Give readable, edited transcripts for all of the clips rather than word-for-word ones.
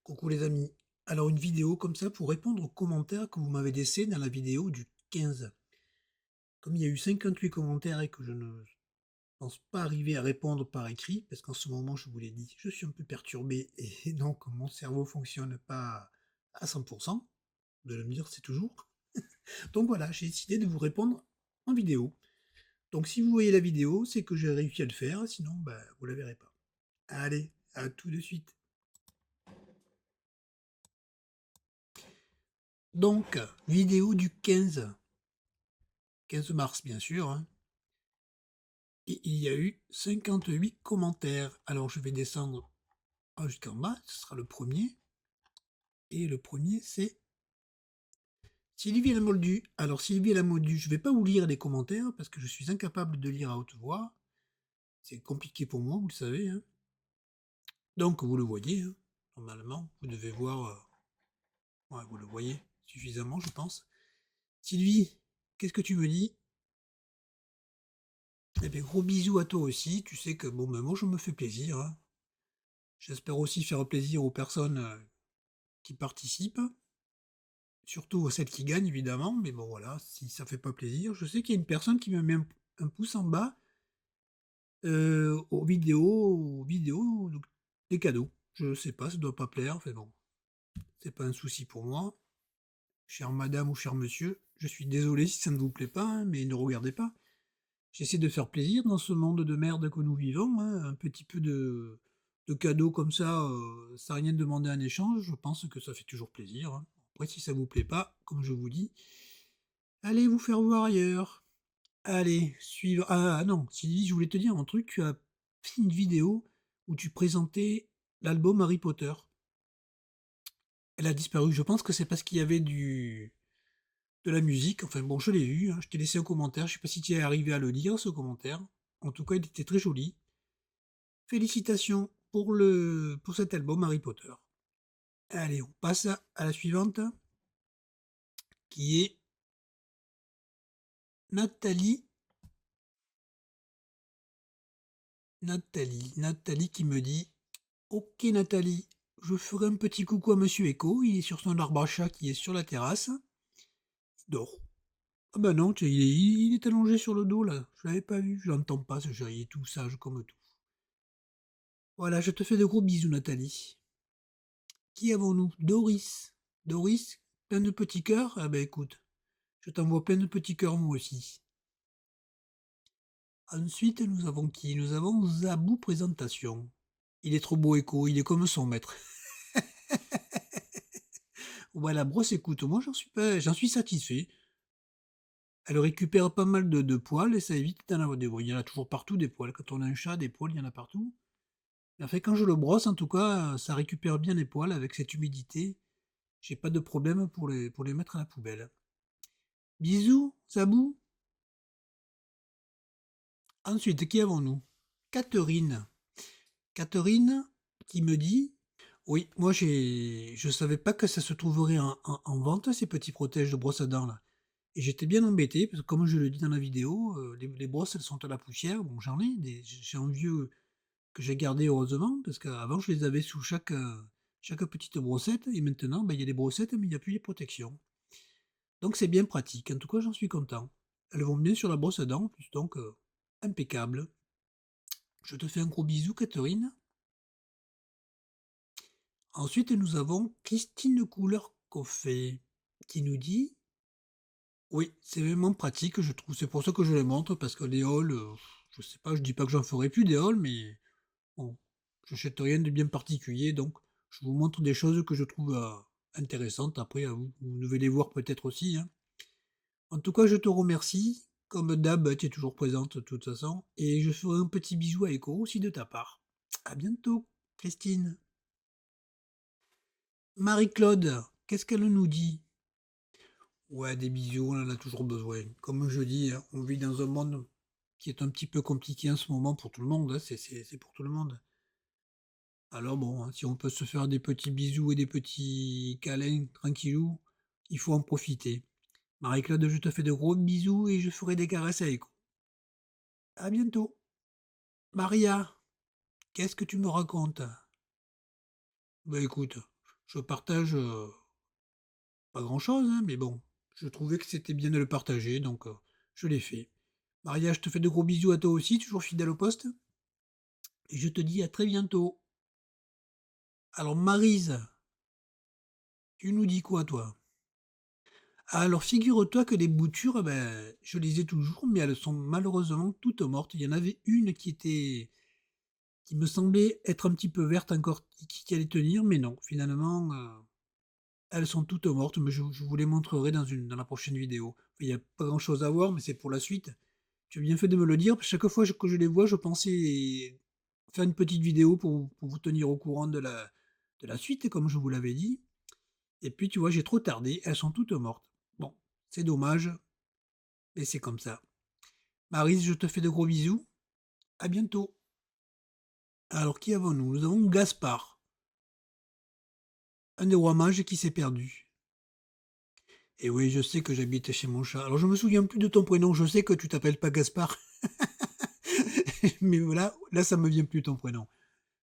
Coucou les amis. Alors une vidéo comme ça pour répondre aux commentaires que vous m'avez laissés dans la vidéo du 15. Comme il y a eu 58 commentaires et que je ne pense pas arriver à répondre par écrit, parce qu'en ce moment, je vous l'ai dit, je suis un peu perturbé et donc mon cerveau fonctionne pas à 100%. De le dire, c'est toujours. Donc voilà, j'ai décidé de vous répondre en vidéo. Donc si vous voyez la vidéo, c'est que j'ai réussi à le faire, sinon bah, vous la verrez pas. Allez, à tout de suite. Donc, vidéo du 15 mars bien sûr, hein. Et il y a eu 58 commentaires. Alors je vais descendre jusqu'en bas, ce sera le premier. Et le premier c'est Sylvie Lamoldu. Alors Sylvie Lamoldu, je ne vais pas vous lire les commentaires parce que je suis incapable de lire à haute voix. C'est compliqué pour moi, vous le savez, hein. Donc vous le voyez, hein. Normalement, vous devez voir. Ouais, vous le voyez suffisamment, je pense. Sylvie, qu'est-ce que tu me dis? Eh bien, gros bisous à toi aussi. Tu sais que bon, ben, moi je me fais plaisir, hein. J'espère aussi faire plaisir aux personnes qui participent. Surtout celle qui gagne évidemment, mais bon voilà, si ça fait pas plaisir. Je sais qu'il y a une personne qui me met un pouce en bas, aux vidéos donc des cadeaux. Je sais pas, ça doit pas plaire, enfin bon, c'est pas un souci pour moi. Chère madame ou cher monsieur, je suis désolé si ça ne vous plaît pas, hein, mais ne regardez pas. J'essaie de faire plaisir dans ce monde de merde que nous vivons, hein, un petit peu de cadeaux comme ça, sans rien demander en échange, je pense que ça fait toujours plaisir, hein. Après si ça vous plaît pas, comme je vous dis, allez vous faire voir ailleurs. Allez, suivre. Ah non, Sylvie, je voulais te dire un truc, tu as fait une vidéo où tu présentais l'album Harry Potter. Elle a disparu, je pense que c'est parce qu'il y avait de la musique, enfin bon, je l'ai vu, hein, je t'ai laissé un commentaire, je sais pas si tu es arrivé à le lire, ce commentaire. En tout cas, il était très joli. Félicitations pour cet album Harry Potter. Allez, on passe à la suivante, qui est Nathalie. Nathalie qui me dit: Ok Nathalie, je ferai un petit coucou à Monsieur Echo, il est sur son arbre à chat qui est sur la terrasse. Il dort. Ah bah non, il est allongé sur le dos là, je l'avais pas vu, je l'entends pas ce chat, il est tout sage comme tout. Voilà, je te fais de gros bisous Nathalie. Qui avons-nous? Doris. Doris, plein de petits cœurs? Ah bah écoute, je t'envoie plein de petits cœurs moi aussi. Ensuite, nous avons qui? Nous avons Zabou Présentation. Il est trop beau Echo, il est comme son maître. Ouais, la brosse, écoute, moi j'en suis satisfait. Elle récupère pas mal de poils et ça évite d'en avoir des. Bon, il y en a toujours partout des poils. Quand on a un chat, des poils, il y en a partout. Mais en fait, quand je le brosse, en tout cas, ça récupère bien les poils avec cette humidité. J'ai pas de problème pour les mettre à la poubelle. Bisous, Zabou. Ensuite, qui avons-nous? Catherine. Catherine qui me dit: Oui, moi je savais pas que ça se trouverait en vente, ces petits protèges de brosse à dents là. Et j'étais bien embêté, parce que comme je le dis dans la vidéo, les brosses elles sont à la poussière. Bon, j'en ai, j'ai un vieux que j'ai gardé heureusement, parce qu'avant je les avais sous chaque petite brossette, et maintenant ben, il y a des brossettes, mais il n'y a plus les protections. Donc c'est bien pratique, en tout cas j'en suis content. Elles vont bien sur la brosse à dents, en plus, donc impeccable. Je te fais un gros bisou, Catherine. Ensuite, nous avons Christine Couleur Coffee qui nous dit: Oui, c'est vraiment pratique, je trouve. C'est pour ça que je les montre, parce que les hauls, je sais pas, je dis pas que j'en ferai plus des hauls, mais bon, je n'achète rien de bien particulier, donc je vous montre des choses que je trouve intéressantes. Après, vous devez les voir peut-être aussi, hein. En tout cas, je te remercie. Comme d'hab, tu es toujours présente de toute façon. Et je ferai un petit bisou à Echo aussi de ta part. À bientôt, Christine. Marie-Claude, qu'est-ce qu'elle nous dit? Ouais, des bisous, on en a toujours besoin. Comme je dis, hein, on vit dans un monde qui est un petit peu compliqué en ce moment pour tout le monde, hein, c'est pour tout le monde. Alors bon, hein, si on peut se faire des petits bisous et des petits câlins tranquillou, il faut en profiter. Marie-Claude, je te fais de gros bisous et je ferai des caresses à Echo. À bientôt. Maria, qu'est-ce que tu me racontes? Bah écoute, Je partage pas grand-chose, hein, mais bon, je trouvais que c'était bien de le partager, donc je l'ai fait. Maria, je te fais de gros bisous à toi aussi, toujours fidèle au poste, et je te dis à très bientôt. Alors Maryse, tu nous dis quoi toi? Alors figure-toi que les boutures, ben, je les ai toujours, mais elles sont malheureusement toutes mortes. Il y en avait une qui me semblait être un petit peu verte encore, qui allait tenir, mais non, finalement, elles sont toutes mortes, mais je vous les montrerai dans la prochaine vidéo. Il n'y a pas grand-chose à voir, mais c'est pour la suite. Tu as bien fait de me le dire. Chaque fois que je les vois, je pensais faire une petite vidéo pour vous tenir au courant de la suite, comme je vous l'avais dit. Et puis, tu vois, j'ai trop tardé. Elles sont toutes mortes. Bon, c'est dommage, mais c'est comme ça. Maryse, je te fais de gros bisous. À bientôt. Alors, qui avons-nous? Nous avons Gaspard, un des rois mages qui s'est perdu. Et oui, je sais que j'habite chez mon chat. Alors, je me souviens plus de ton prénom. Je sais que tu t'appelles pas Gaspard. Mais voilà, là, ça me vient plus ton prénom.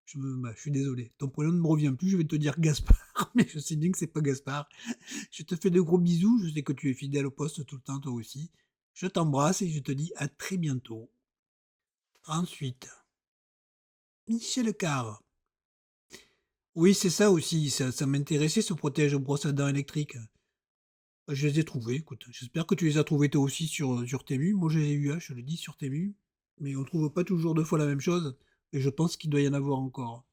Je suis désolé. Ton prénom ne me revient plus. Je vais te dire Gaspard. Mais je sais bien que c'est pas Gaspard. Je te fais de gros bisous. Je sais que tu es fidèle au poste tout le temps, toi aussi. Je t'embrasse et je te dis à très bientôt. Ensuite, Michel Carr. Oui, c'est ça aussi. Ça m'intéressait, ce protège brosse à dents électrique. Je les ai trouvés, écoute. J'espère que tu les as trouvés toi aussi sur Temu. Moi, je les ai eu, hein, je le dis, sur Temu. Mais on trouve pas toujours deux fois la même chose. Et je pense qu'il doit y en avoir encore.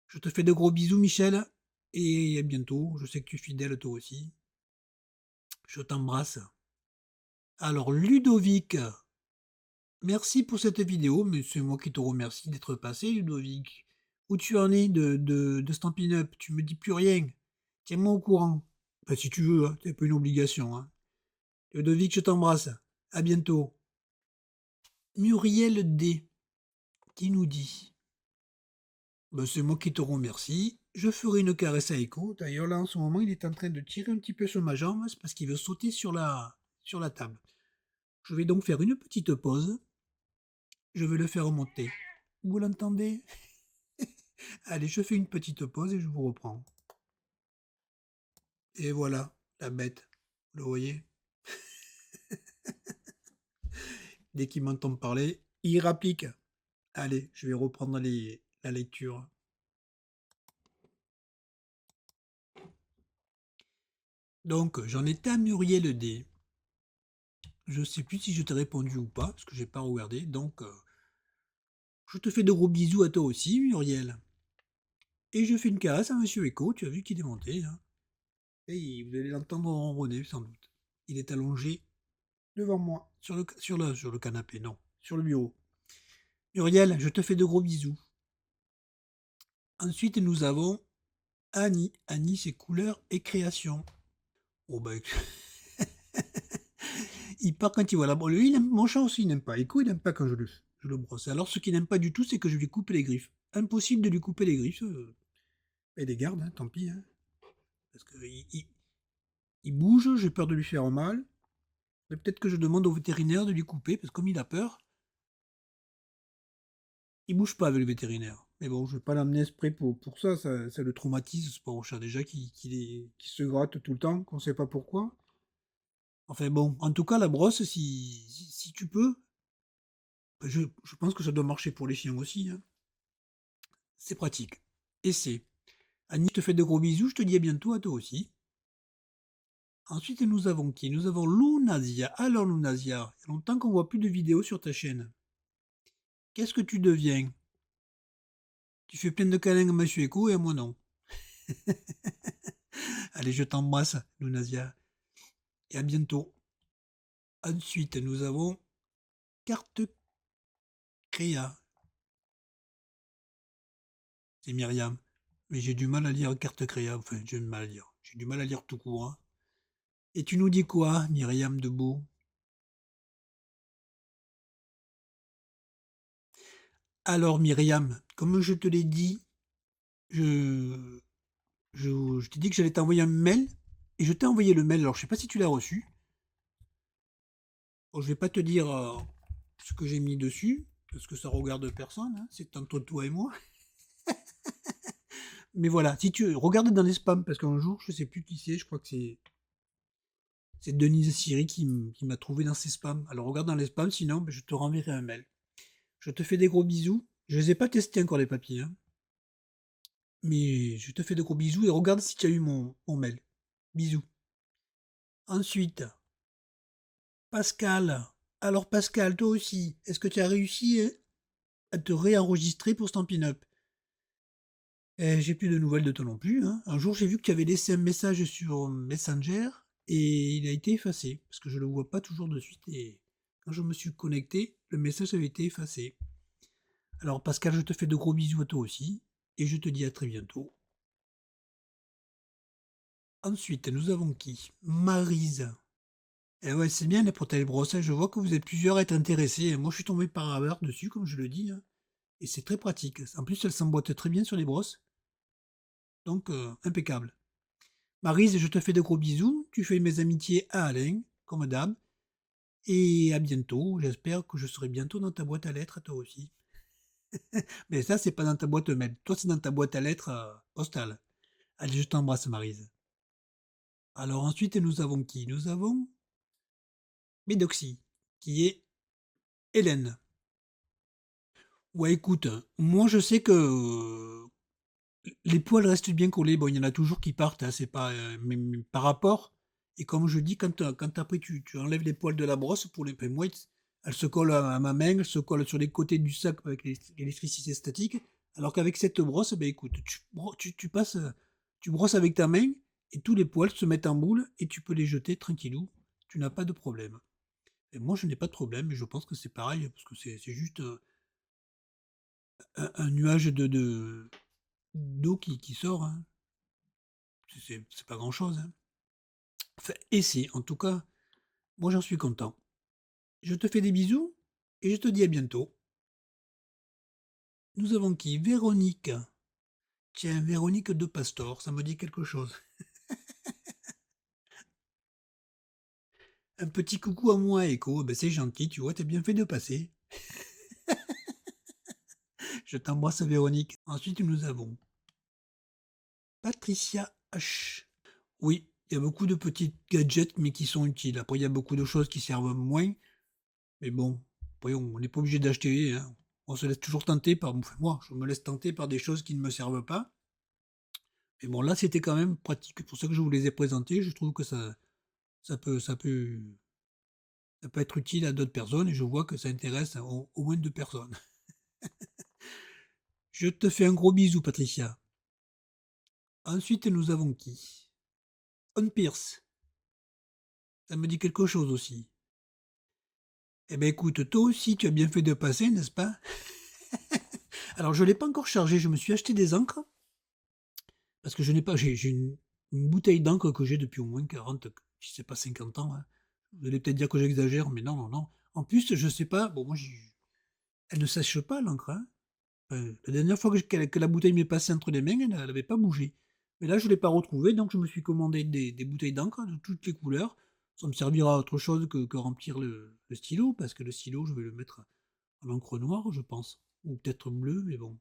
Je te fais de gros bisous, Michel. Et à bientôt. Je sais que tu es fidèle toi aussi. Je t'embrasse. Alors, Ludovic, merci pour cette vidéo. Mais c'est moi qui te remercie d'être passé, Ludovic. Où tu en es de Stampin' Up? Tu me dis plus rien. Tiens-moi au courant. Enfin, si tu veux, hein, c'est pas une obligation. Hein. Ludovic, je t'embrasse. À bientôt. Muriel D. qui nous dit ben, c'est moi qui te remercie. Je ferai une caresse à Echo. D'ailleurs, là, en ce moment, il est en train de tirer un petit peu sur ma jambe. C'est parce qu'il veut sauter sur la table. Je vais donc faire une petite pause. Je vais le faire remonter. Vous l'entendez? Allez, je fais une petite pause et je vous reprends. Et voilà, la bête. Vous le voyez? Dès qu'il m'entend parler, il rapplique. Allez, je vais reprendre la lecture. Donc, j'en étais à Muriel D. Je sais plus si je t'ai répondu ou pas, parce que j'ai pas regardé. Donc, je te fais de gros bisous à toi aussi, Muriel. Et je fais une caresse à Monsieur Echo, tu as vu qu'il est monté. Hein. Et vous allez l'entendre ronronner, sans doute. Il est allongé devant moi, sur le canapé, non, sur le bureau. Muriel, je te fais de gros bisous. Ensuite, nous avons Annie. Annie, c'est couleur et création. Oh bah, il part quand il voit la brosse. Lui, mon chat aussi, il n'aime pas. Echo, il n'aime pas quand je le brosse. Alors, ce qu'il n'aime pas du tout, c'est que je lui coupe les griffes. Impossible de lui couper les griffes. Et les garde, hein, tant pis. Hein. Parce qu'il bouge, j'ai peur de lui faire mal. Mais peut-être que je demande au vétérinaire de lui couper, parce que comme il a peur, il bouge pas avec le vétérinaire. Mais bon, je vais pas l'amener exprès pour ça, ça le traumatise, ce pauvre chat déjà qui se gratte tout le temps, qu'on sait pas pourquoi. Enfin bon, en tout cas, la brosse, si tu peux, je pense que ça doit marcher pour les chiens aussi. Hein. C'est pratique. Essaie. Annie, je te fais de gros bisous, je te dis à bientôt, à toi aussi. Ensuite, nous avons qui? Nous avons Lunasia. Alors, Lunasia, il y a longtemps qu'on voit plus de vidéos sur ta chaîne. Qu'est-ce que tu deviens? Tu fais plein de câlins à Monsieur Echo et à moi non. Allez, je t'embrasse, Lunasia. Et à bientôt. Ensuite, nous avons Carte Créa. C'est Myriam. Mais j'ai du mal à lire Carte Créa. Enfin, j'ai du mal à lire. J'ai du mal à lire tout court. Hein. Et tu nous dis quoi, Myriam Debout? Alors, Myriam, comme je te l'ai dit, je, je t'ai dit que j'allais t'envoyer un mail. Et je t'ai envoyé le mail. Alors, je sais pas si tu l'as reçu. Bon, je vais pas te dire ce que j'ai mis dessus. Parce que ça regarde personne. Hein. C'est entre toi et moi. Mais voilà, si tu regardes dans les spams, parce qu'un jour, je sais plus qui c'est, je crois que c'est Denise Siri qui m'a trouvé dans ses spams. Alors regarde dans les spams, sinon ben, je te renverrai un mail. Je te fais des gros bisous. Je les ai pas testés encore les papiers, hein. Mais je te fais de gros bisous et regarde si tu as eu mon mail. Bisous. Ensuite, Pascal. Alors Pascal, toi aussi, est-ce que tu as réussi à te réenregistrer pour Stampin' Up? J'ai plus de nouvelles de toi non plus, hein. Un jour, j'ai vu que tu avais laissé un message sur Messenger et il a été effacé parce que je le vois pas toujours de suite et quand je me suis connecté, le message avait été effacé. Alors Pascal, je te fais de gros bisous à toi aussi et je te dis à très bientôt. Ensuite, nous avons qui? Maryse. Eh ouais, c'est bien les protèges brossage. Je vois que vous êtes plusieurs à être intéressés. Moi, je suis tombé par hasard dessus, comme je le dis, hein, et c'est très pratique. En plus, elle s'emboîte très bien sur les brosses. Donc, impeccable. Maryse, je te fais de gros bisous. Tu fais mes amitiés à Alain, comme d'hab. Et à bientôt. J'espère que je serai bientôt dans ta boîte à lettres, toi aussi. Mais ça, c'est pas dans ta boîte mail. Toi, c'est dans ta boîte à lettres postale. Allez, je t'embrasse, Maryse. Alors ensuite, nous avons qui? Nous avons Médoxy, qui est Hélène. Ouais, écoute, moi je sais que les poils restent bien collés. Bon, il y en a toujours qui partent, hein, c'est pas. Mais par rapport, et comme je dis, quand après tu enlèves les poils de la brosse pour les enfin, moi, elle se colle à ma main, elle se colle sur les côtés du sac avec l'électricité statique. Alors qu'avec cette brosse, ben écoute, tu passes, tu brosses avec ta main et tous les poils se mettent en boule et tu peux les jeter tranquillou. Tu n'as pas de problème. Et moi, je n'ai pas de problème, mais je pense que c'est pareil, parce que c'est juste un nuage d'eau qui sort, hein. C'est pas grand-chose, hein. Enfin, essaie, en tout cas, moi j'en suis content. Je te fais des bisous et je te dis à bientôt. Nous avons qui? Véronique. Tiens, Véronique de Pastor, ça me dit quelque chose. Un petit coucou à moi, Echo. Ben, c'est gentil, tu vois, t'as bien fait de passer. Je t'embrasse, Véronique. Ensuite, nous avons Patricia H. Oui, il y a beaucoup de petits gadgets, mais qui sont utiles. Après, il y a beaucoup de choses qui servent moins. Mais bon, après, on n'est pas obligé d'acheter, hein. On se laisse toujours tenter par. Enfin, moi, je me laisse tenter par des choses qui ne me servent pas. Mais bon, là, c'était quand même pratique. C'est pour ça que je vous les ai présentés. Je trouve que ça peut, ça peut, ça peut être utile à d'autres personnes et je vois que ça intéresse au moins deux personnes. Je te fais un gros bisou, Patricia. Ensuite, nous avons qui? On Pierce. Ça me dit quelque chose aussi. Eh ben écoute, toi aussi, tu as bien fait de passer, n'est-ce pas? Alors, je ne l'ai pas encore chargé. Je me suis acheté des encres. Parce que je n'ai pas, j'ai une bouteille d'encre que j'ai depuis au moins 40, je sais pas, 50 ans, hein. Vous allez peut-être dire que j'exagère, mais non, non, non. En plus, je sais pas, bon, moi, elle ne sèche pas, l'encre, hein. La dernière fois que la bouteille m'est passée entre les mains, elle n'avait pas bougé. Mais là, je ne l'ai pas retrouvée, donc je me suis commandé des bouteilles d'encre de toutes les couleurs. Ça me servira à autre chose que remplir le stylo, parce que le stylo, je vais le mettre en encre noire, je pense. Ou peut-être bleu, mais bon.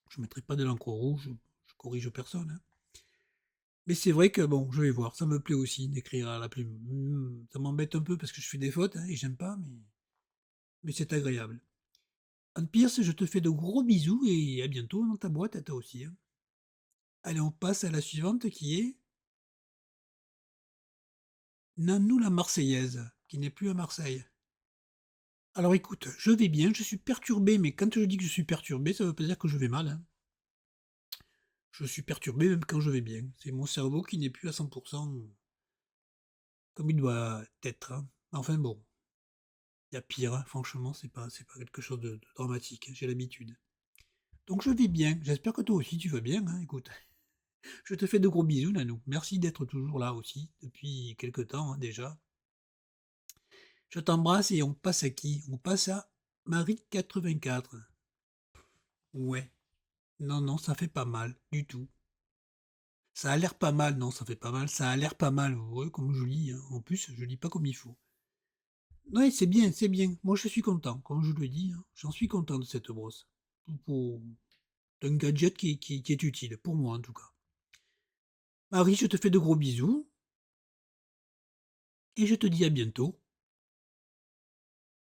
Je ne mettrai pas de l'encre rouge, je corrige personne, hein. Mais c'est vrai que bon, je vais voir, ça me plaît aussi d'écrire à la plume. Ça m'embête un peu parce que je fais des fautes, hein, et j'aime pas, mais c'est agréable. Anne Pierce, je te fais de gros bisous et à bientôt dans ta boîte, à toi aussi, hein. Allez, on passe à la suivante qui est Nanou la Marseillaise, qui n'est plus à Marseille. Alors écoute, je vais bien, je suis perturbé, mais quand je dis que je suis perturbé, ça veut pas dire que je vais mal, hein. Je suis perturbé même quand je vais bien. C'est mon cerveau qui n'est plus à 100% comme il doit être, hein. Enfin bon, il y a pire, hein, franchement, c'est pas quelque chose de dramatique, hein, j'ai l'habitude. Donc je vais bien, j'espère que toi aussi tu vas bien, hein, écoute. Je te fais de gros bisous, Nanou. Merci d'être toujours là aussi, depuis quelque temps, hein, déjà. Je t'embrasse et on passe à qui? On passe à Marie84. Ouais. Non, non, ça fait pas mal, du tout. Ça a l'air pas mal, non, ça fait pas mal. Ça a l'air pas mal, ouais, comme je lis, hein. En plus, je lis pas comme il faut. Ouais, c'est bien, c'est bien. Moi, je suis content, comme je le dis, hein. J'en suis content de cette brosse. Pour un gadget qui est utile, pour moi en tout cas. Marie, je te fais de gros bisous et je te dis à bientôt.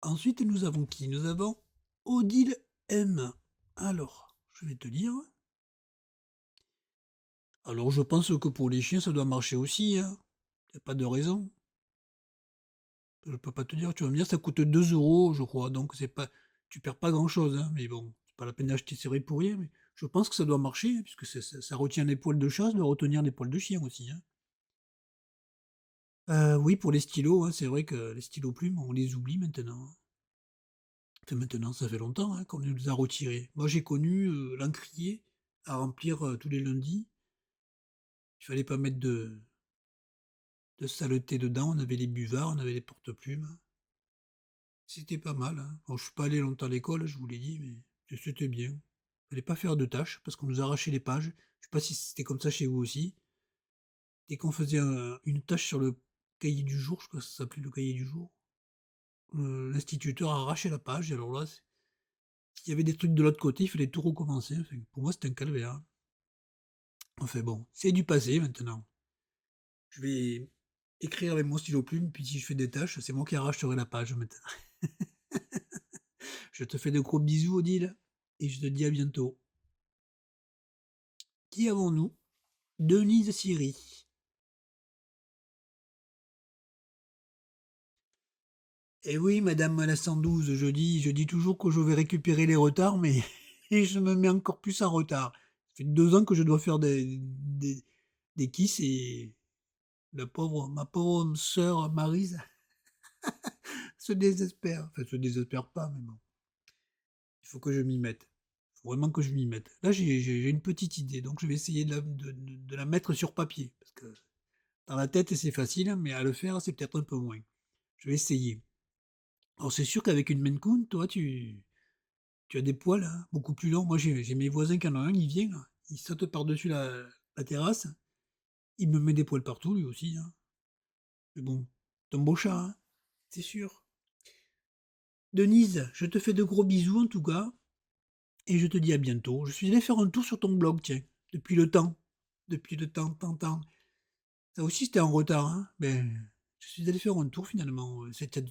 Ensuite, nous avons qui? Nous avons Odile M. Alors, je vais te lire. Alors, je pense que pour les chiens, ça doit marcher aussi, hein. Y a pas de raison. Je peux pas te dire, tu vas me dire, ça coûte 2 euros, je crois, donc c'est pas, tu perds pas grand-chose, hein, mais bon, c'est pas la peine d'acheter ces pour rien, mais je pense que ça doit marcher, hein, puisque ça retient les poils de chat, ça doit retenir les poils de chien aussi, hein. Oui, pour les stylos, hein, c'est vrai que les stylos plumes, on les oublie maintenant, hein. Enfin, maintenant, ça fait longtemps, hein, qu'on nous les a retirés. Moi, j'ai connu, l'encrier à remplir, tous les lundis. Il fallait pas mettre de saleté dedans, on avait les buvards, on avait les porte-plumes. C'était pas mal, hein. Bon, je suis pas allé longtemps à l'école, je vous l'ai dit, mais c'était bien. Fallait pas faire de tâches parce qu'on nous arrachait les pages. Je sais pas si c'était comme ça chez vous aussi. Dès qu'on faisait une tâche sur le cahier du jour, je crois que ça s'appelait le cahier du jour, l'instituteur arrachait la page et alors là, s'il y avait des trucs de l'autre côté, il fallait tout recommencer. Enfin, pour moi, c'était un calvaire. Enfin bon, c'est du passé maintenant. Je vais écrire avec mon stylo plume, puis si je fais des tâches, c'est moi qui arracherai la page maintenant. Je te fais de gros bisous, Odile, et je te dis à bientôt. Qui avons-nous? Denise Siri. Eh oui, madame la 112, je dis toujours que je vais récupérer les retards, mais et je me mets encore plus en retard. Ça fait 2 ans que je dois faire des kisses et ma pauvre sœur Maryse se désespère. Enfin, se désespère pas, mais bon, il faut que je m'y mette. Il faut vraiment que je m'y mette. Là, j'ai une petite idée, donc je vais essayer de la mettre sur papier, parce que dans la tête, c'est facile, mais à le faire, c'est peut-être un peu moins. Je vais essayer. Alors, c'est sûr qu'avec une Maine Coon, toi, tu as des poils, hein, beaucoup plus longs. Moi, j'ai mes voisins qui en ont un, il vient, là, il saute par-dessus la terrasse, il me met des poils partout, lui aussi, hein. Mais bon, c'est un beau chat, hein, c'est sûr. Denise, je te fais de gros bisous en tout cas, et je te dis à bientôt. Je suis allé faire un tour sur ton blog, tiens, depuis le temps. Depuis le temps. Ça aussi, c'était en retard, hein. Ben, je suis allé faire un tour finalement.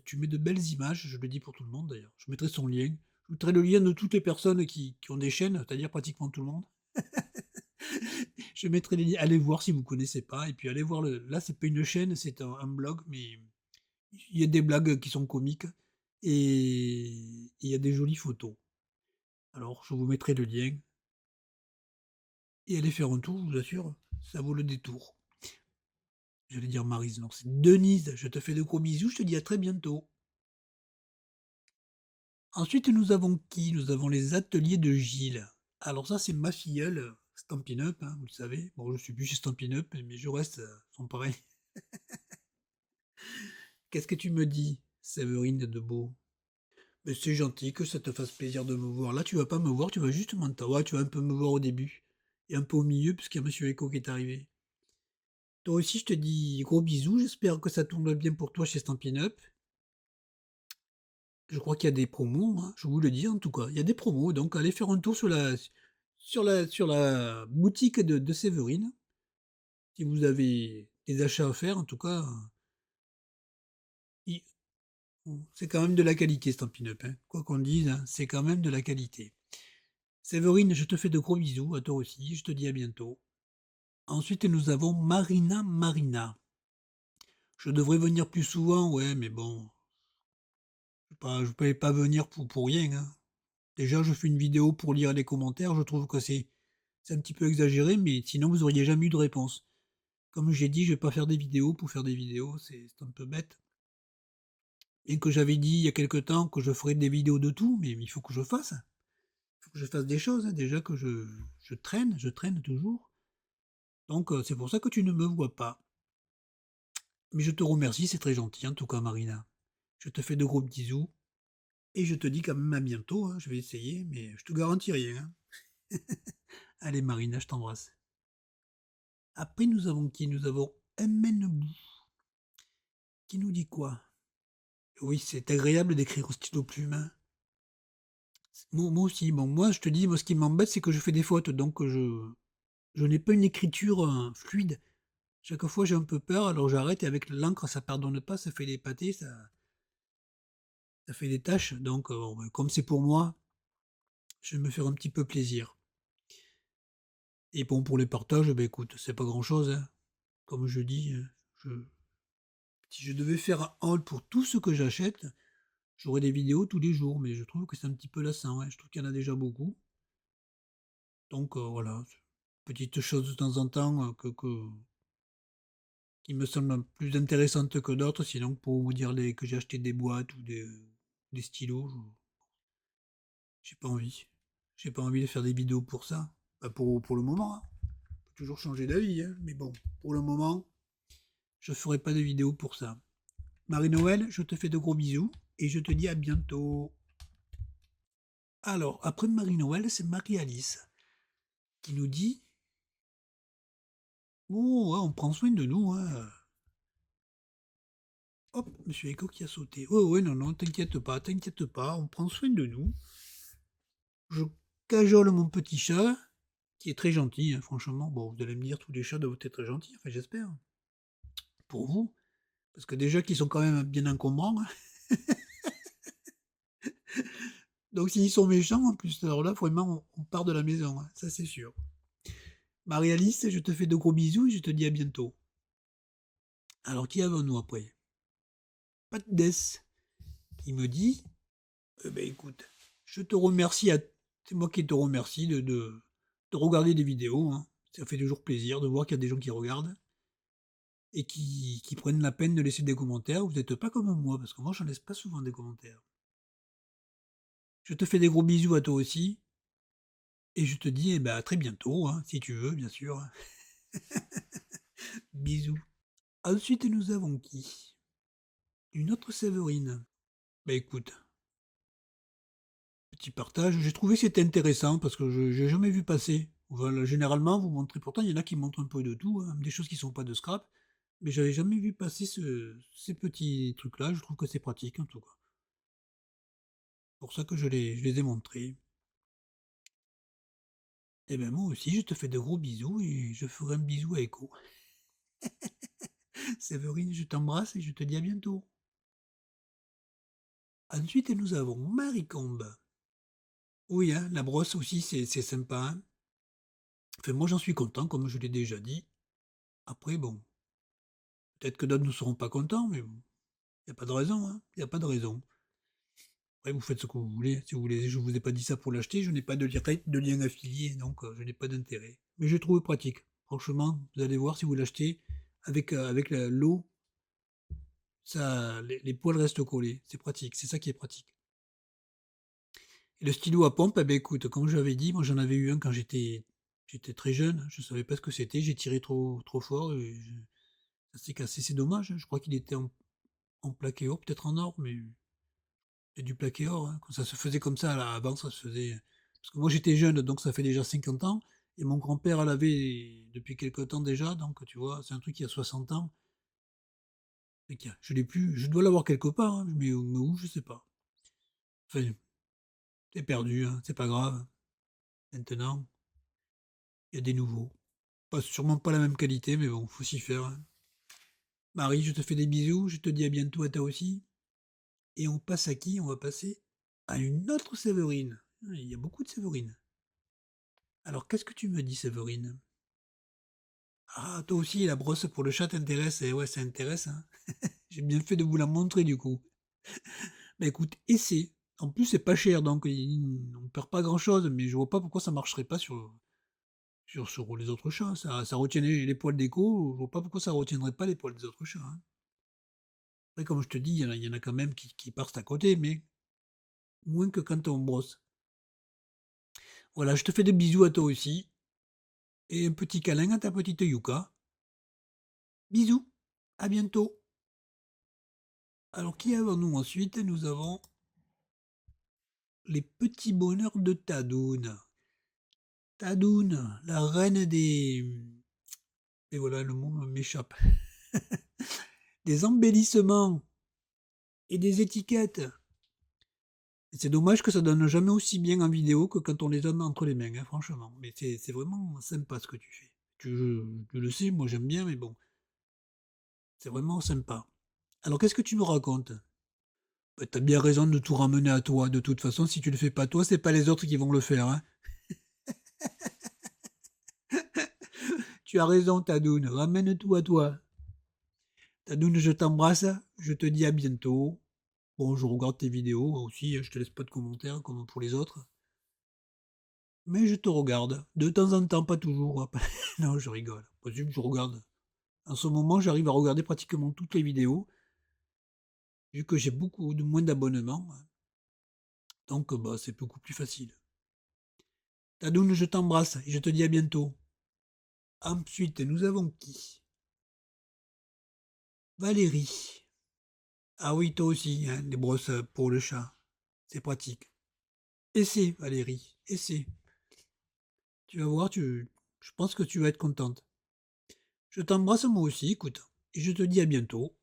Tu mets de belles images, je le dis pour tout le monde d'ailleurs. Je mettrai son lien. Je mettrai le lien de toutes les personnes qui ont des chaînes, c'est-à-dire pratiquement tout le monde. Je mettrai les liens. Allez voir si vous connaissez pas. Et puis allez voir là, c'est pas une chaîne, c'est un blog, mais il y a des blagues qui sont comiques. Et il y a des jolies photos. Alors, je vous mettrai le lien. Et allez faire un tour, je vous assure, ça vaut le détour. J'allais dire Maryse, non, c'est Denise. Je te fais de gros bisous, je te dis à très bientôt. Ensuite, nous avons qui? Nous avons les ateliers de Gilles. Alors ça, c'est ma filleule, Stampin' Up, hein, vous le savez. Bon, je suis plus chez Stampin' Up, mais je reste, sont pareils. Qu'est-ce que tu me dis, Séverine de Beau? Mais c'est gentil que ça te fasse plaisir de me voir. Là, tu vas pas me voir, tu vas juste m'entendre. Ouais, tu vas un peu me voir au début. Et un peu au milieu, puisqu'il y a Monsieur Echo qui est arrivé. Toi aussi, je te dis gros bisous. J'espère que ça tourne bien pour toi chez Stampin' Up. Je crois qu'il y a des promos, hein, je vous le dis en tout cas. Il y a des promos, donc allez faire un tour sur la boutique de Séverine. Si vous avez des achats à faire, en tout cas, il- c'est quand même de la qualité, Stampin' Up, hein. Quoi qu'on dise, hein, c'est quand même de la qualité. Séverine, je te fais de gros bisous, à toi aussi, je te dis à bientôt. Ensuite, nous avons Marina. Je devrais venir plus souvent, ouais, mais bon, je ne peux pas venir pour rien, hein. Déjà, je fais une vidéo pour lire les commentaires, je trouve que c'est un petit peu exagéré, mais sinon vous auriez jamais eu de réponse. Comme j'ai dit, je vais pas faire des vidéos pour faire des vidéos, c'est un peu bête. Et que j'avais dit il y a quelque temps que je ferais des vidéos de tout, mais il faut que je fasse. Il faut que je fasse des choses, hein. Déjà que je traîne toujours. Donc c'est pour ça que tu ne me vois pas. Mais je te remercie, c'est très gentil en tout cas, Marina. Je te fais de gros bisous. Et je te dis quand même à bientôt, hein. Je vais essayer, mais je te garantis rien, hein. Allez Marina, je t'embrasse. Après nous avons qui? Nous avons Mnebou. Qui nous dit quoi? Oui, c'est agréable d'écrire au stylo plume, hein. Moi aussi. Bon, moi, je te dis, moi, ce qui m'embête, c'est que je fais des fautes, donc je n'ai pas une écriture fluide. Chaque fois, j'ai un peu peur, alors j'arrête et avec l'encre, ça pardonne pas, ça fait des pâtés, ça fait des taches. Donc, bon, ben, comme c'est pour moi, je vais me faire un petit peu plaisir. Et bon, pour les partages, ben écoute, c'est pas grand-chose, hein. Comme je dis, si je devais faire un haul pour tout ce que j'achète, j'aurais des vidéos tous les jours, mais je trouve que c'est un petit peu lassant, ouais. Je trouve qu'il y en a déjà beaucoup. Donc voilà, petite chose de temps en temps qui me semble plus intéressante que d'autres. Sinon, pour vous dire que j'ai acheté des boîtes ou des stylos, j'ai pas envie. J'ai pas envie de faire des vidéos pour ça. Pas pour le moment, hein. On peut toujours changer d'avis, hein. Mais bon, pour le moment, je ferai pas de vidéo pour ça. Marie-Noël, je te fais de gros bisous et je te dis à bientôt. Alors, après Marie-Noël, c'est Marie-Alice qui nous dit: oh, ouais, on prend soin de nous, hein. Hop, Monsieur Echo qui a sauté. Oh, ouais, non, non, t'inquiète pas, on prend soin de nous. Je cajole mon petit chat, qui est très gentil, hein, franchement. Bon, vous allez me dire, tous les chats doivent être gentils, enfin, j'espère. Pour vous. Parce que déjà qu'ils sont quand même bien encombrants, hein. Donc s'ils sont méchants, en plus, alors là, vraiment, on part de la maison, hein, ça c'est sûr. Marie-Alice, je te fais de gros bisous et je te dis à bientôt. Alors, qui avons-nous après? Pat Des, qui me dit: ben écoute, je te remercie, c'est moi qui te remercie de regarder des vidéos, hein. Ça fait toujours plaisir de voir qu'il y a des gens qui regardent et qui prennent la peine de laisser des commentaires. Vous n'êtes pas comme moi, parce que moi, j'en laisse pas souvent des commentaires. Je te fais des gros bisous à toi aussi et je te dis, eh ben, à très bientôt, hein, si tu veux, bien sûr. Bisous. Ensuite, nous avons qui? Une autre Séverine. Bah écoute, petit partage. J'ai trouvé que c'était intéressant parce que je n'ai jamais vu passer. Voilà, généralement, vous montrez, pourtant, il y en a qui montrent un peu de tout, hein, des choses qui sont pas de scrap, mais j'avais jamais vu passer ces petits trucs-là. Je trouve que c'est pratique, en tout cas. Pour ça que je les ai montrés. Et ben moi aussi, je te fais de gros bisous et je ferai un bisou à Echo. Séverine, je t'embrasse et je te dis à bientôt. Ensuite, nous avons Marie Combe. Oui, hein, la brosse aussi, c'est sympa, hein. Enfin, moi, j'en suis content, comme je l'ai déjà dit. Après, bon, peut-être que d'autres ne seront pas contents, mais bon, il n'y a pas de raison, hein. Il n'y a pas de raison. Après, vous faites ce que vous voulez. Si vous voulez, je vous ai pas dit ça pour l'acheter, je n'ai pas de lien affilié, donc je n'ai pas d'intérêt. Mais je trouve pratique. Franchement, vous allez voir si vous l'achetez avec l'eau, ça, les poils restent collés. C'est pratique, c'est ça qui est pratique. Et le stylo à pompe, eh ben écoute, comme j'avais dit, moi j'en avais eu un quand j'étais très jeune. Je savais pas ce que c'était. J'ai tiré trop fort et ça s'est cassé. C'est dommage, hein. Je crois qu'il était en plaqué or, peut-être en or, mais c'est du plaqué or, hein. Quand ça se faisait comme ça, là, avant, ça se faisait. Parce que moi j'étais jeune, donc ça fait déjà 50 ans. Et mon grand-père l'avait depuis quelque temps déjà, donc tu vois, c'est un truc qui a 60 ans. Je l'ai plus, je dois l'avoir quelque part, hein, mais où, je sais pas. Enfin, c'est perdu, hein, c'est pas grave. Maintenant, il y a des nouveaux. Sûrement pas la même qualité, mais bon, faut s'y faire, hein. Marie, je te fais des bisous, je te dis à bientôt à toi aussi. Et on passe à qui? On va passer à une autre Séverine. Il y a beaucoup de Séverine. Alors, qu'est-ce que tu me dis, Séverine? Ah, toi aussi, la brosse pour le chat t'intéresse? Eh ouais, ça intéresse, hein. J'ai bien fait de vous la montrer, du coup. Bah écoute, essaie. En plus, c'est pas cher, donc on perd pas grand-chose, mais je vois pas pourquoi ça marcherait pas sur les autres chats. Ça retient les poils d'écho, je vois pas pourquoi ça retiendrait pas les poils des autres chats, hein. Après, comme je te dis, il y en a quand même qui partent à côté, mais moins que quand on brosse. Voilà, je te fais des bisous à toi aussi, et un petit câlin à ta petite Yuka. Bisous, à bientôt. Alors, qui avons-nous ensuite? Nous avons les petits bonheurs de Tadoun. Tadoun, la reine des... Et voilà, le mot m'échappe. Des embellissements et des étiquettes. Et c'est dommage que ça donne jamais aussi bien en vidéo que quand on les donne entre les mains, hein, franchement. Mais c'est vraiment sympa ce que tu fais. Tu le sais, moi j'aime bien, mais bon, c'est vraiment sympa. Alors qu'est-ce que tu me racontes? Bah, tu bien raison de tout ramener à toi. De toute façon, si tu le fais pas toi, c'est pas les autres qui vont le faire, hein. Tu as raison, Tadoun, ramène tout à toi. Tadoun, je t'embrasse, je te dis à bientôt. Bon, je regarde tes vidéos aussi, je te laisse pas de commentaires comme pour les autres. Mais je te regarde, de temps en temps, pas toujours. Non, je rigole. Possible, je regarde. En ce moment, j'arrive à regarder pratiquement toutes les vidéos, vu que j'ai beaucoup de moins d'abonnements. Donc, bah, c'est beaucoup plus facile. Tadoun, je t'embrasse et je te dis à bientôt. Ensuite, nous avons qui? Valérie. Ah oui, toi aussi, hein, des brosses pour le chat. C'est pratique. Essaie, Valérie, essaie. Tu vas voir, je pense que tu vas être contente. Je t'embrasse moi aussi, écoute, et je te dis à bientôt.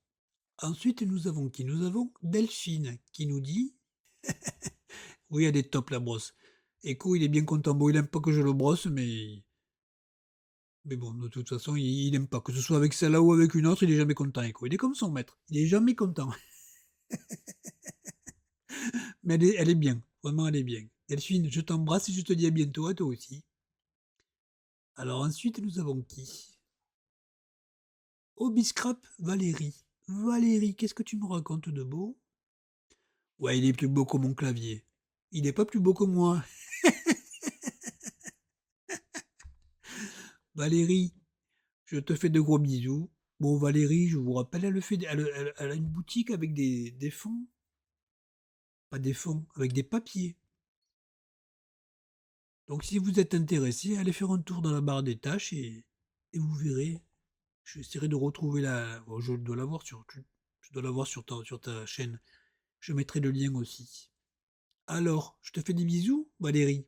Ensuite, nous avons qui? Nous avons Delphine qui nous dit oui, elle est top la brosse. Echo, il est bien content. Bon, il aime pas que je le brosse, mais bon, de toute façon, il aime pas. Que ce soit avec celle-là ou avec une autre, il est jamais content, Echo. Il est comme son maître. Il est jamais content. Mais elle est bien. Vraiment, elle est bien. Delphine, je t'embrasse et je te dis à bientôt, à toi aussi. Alors ensuite, nous avons qui? Obiscrap Valérie. Valérie, qu'est-ce que tu me racontes de beau? Ouais, il est plus beau que mon clavier. Il n'est pas plus beau que moi. Valérie, je te fais de gros bisous. Bon, Valérie, je vous rappelle, elle a une boutique avec des fonds. Pas des fonds, avec des papiers. Donc si vous êtes intéressé, allez faire un tour dans la barre des tâches et vous verrez. J'essaierai de retrouver la. Bon, je dois l'avoir je dois l'avoir sur ta chaîne. Je mettrai le lien aussi. Alors, je te fais des bisous, Valérie.